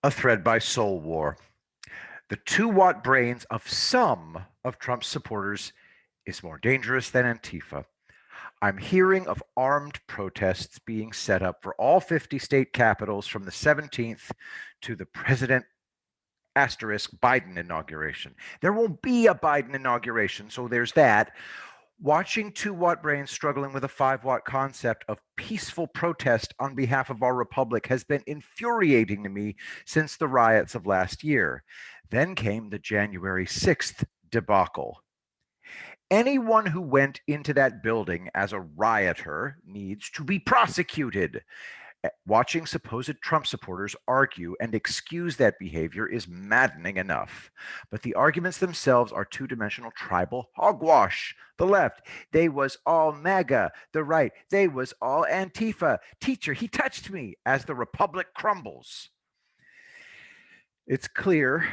A thread by Soul War. The 2-watt brains of some of Trump's supporters is more dangerous than Antifa. I'm hearing of armed protests being set up for all 50 state capitals from the 17th to the President asterisk Biden inauguration. There won't be a Biden inauguration, so there's that. Watching 2-watt brains struggling with a 5-watt concept of peaceful protest on behalf of our republic has been infuriating to me since the riots of last year. Then came the January 6th debacle. Anyone who went into that building as a rioter needs to be prosecuted. Watching supposed Trump supporters argue and excuse that behavior is maddening enough. But the arguments themselves are two-dimensional tribal hogwash. The left, they was all MAGA. The right, they was all Antifa. Teacher, he touched me, as the republic crumbles. It's clear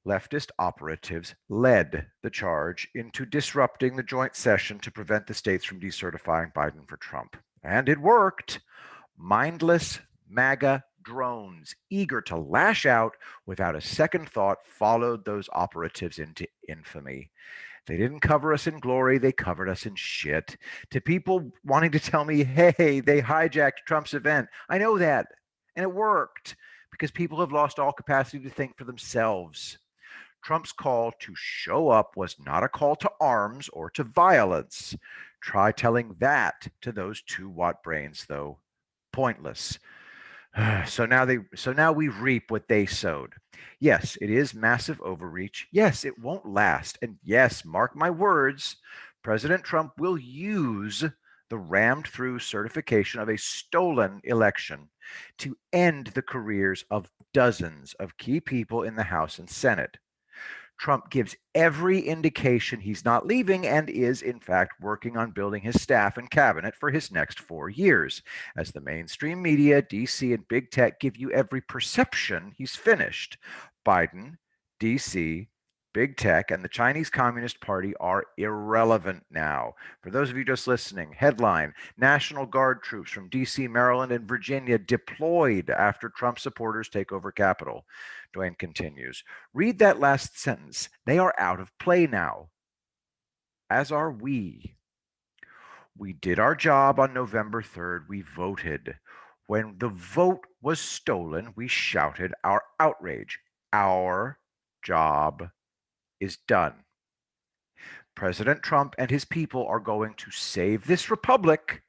leftist operatives led the charge into disrupting the joint session to prevent the states from decertifying Biden for Trump. And it worked. Mindless MAGA drones, eager to lash out without a second thought, followed those operatives into infamy. They didn't cover us in glory, they covered us in shit. To people wanting to tell me, hey, they hijacked Trump's event, I know that, and it worked because people have lost all capacity to think for themselves. Trump's call to show up was not a call to arms or to violence. Try telling that to those 2-watt brains, though. Pointless. So now we reap what they sowed. Yes, it is massive overreach. Yes, it won't last. And yes, mark my words, President Trump will use the rammed through certification of a stolen election to end the careers of dozens of key people in the House and Senate. Trump gives every indication he's not leaving and is, in fact, working on building his staff and cabinet for his next 4 years. As the mainstream media, DC, and big tech give you every perception he's finished, Biden, DC, big tech, and the Chinese Communist Party are irrelevant now. For those of you just listening, headline: National Guard troops from DC, Maryland, and Virginia deployed after Trump supporters take over Capitol. Dwayne continues. Read that last sentence. They are out of play now, as are we. We did our job on November 3rd. We voted. When the vote was stolen, we shouted our outrage. Our job is done. President Trump and his people are going to save this republic,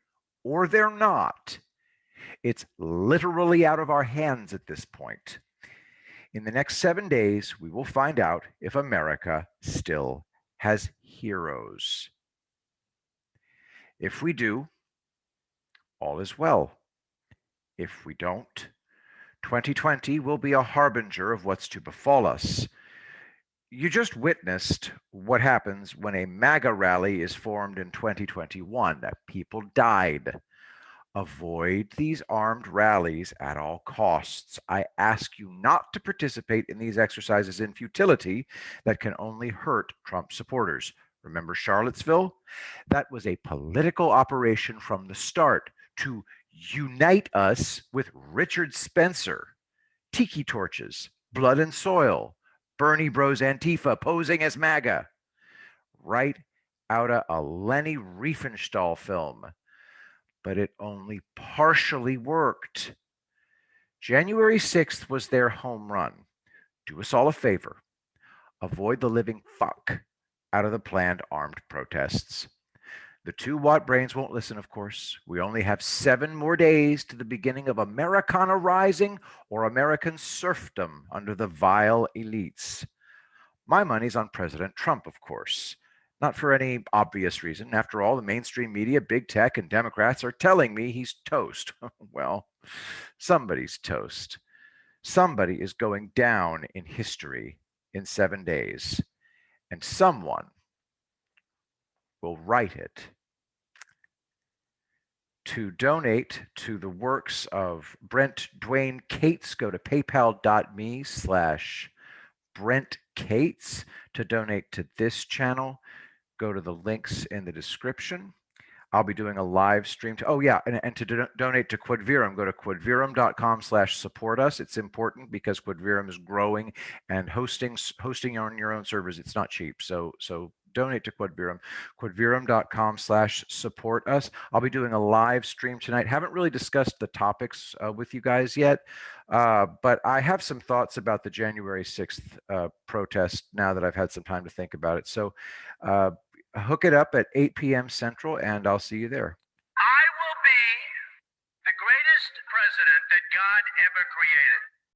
or they're not. It's literally out of our hands at this point. In the next 7 days, we will find out if America still has heroes. If we do, all is well. If we don't, 2020 will be a harbinger of what's to befall us. You just witnessed what happens when a MAGA rally is formed in 2021, that people died. Avoid these armed rallies at all costs. I ask you not to participate in these exercises in futility that can only hurt Trump supporters. Remember Charlottesville? That was a political operation from the start to unite us with Richard Spencer. Tiki torches, blood and soil, Bernie Bros Antifa posing as MAGA. Right out of a Leni Riefenstahl film. But it only partially worked. January 6th was their home run. Do us all a favor. Avoid the living fuck out of the planned armed protests. The 2-watt brains won't listen, of course. We only have 7 more days to the beginning of Americana Rising or American serfdom under the vile elites. My money's on President Trump, of course. Not for any obvious reason. After all, the mainstream media, big tech, and Democrats are telling me he's toast. Well, somebody's toast. Somebody is going down in history in 7 days, and someone will write it. To donate to the works of Brent Dwayne Cates, go to paypal.me/Brent Cates. To donate to this channel, go to the links in the description. I'll be doing a live stream. And to donate to Quadvirum, go to quadvirum.com/support us. It's important because Quadvirum is growing and hosting on your own servers. It's not cheap. So donate to Quadvirum, quadvirum.com/support us. I'll be doing a live stream tonight. Haven't really discussed the topics with you guys yet, but I have some thoughts about the January 6th protest now that I've had some time to think about it. So hook it up at 8 p.m. Central, and I'll see you there.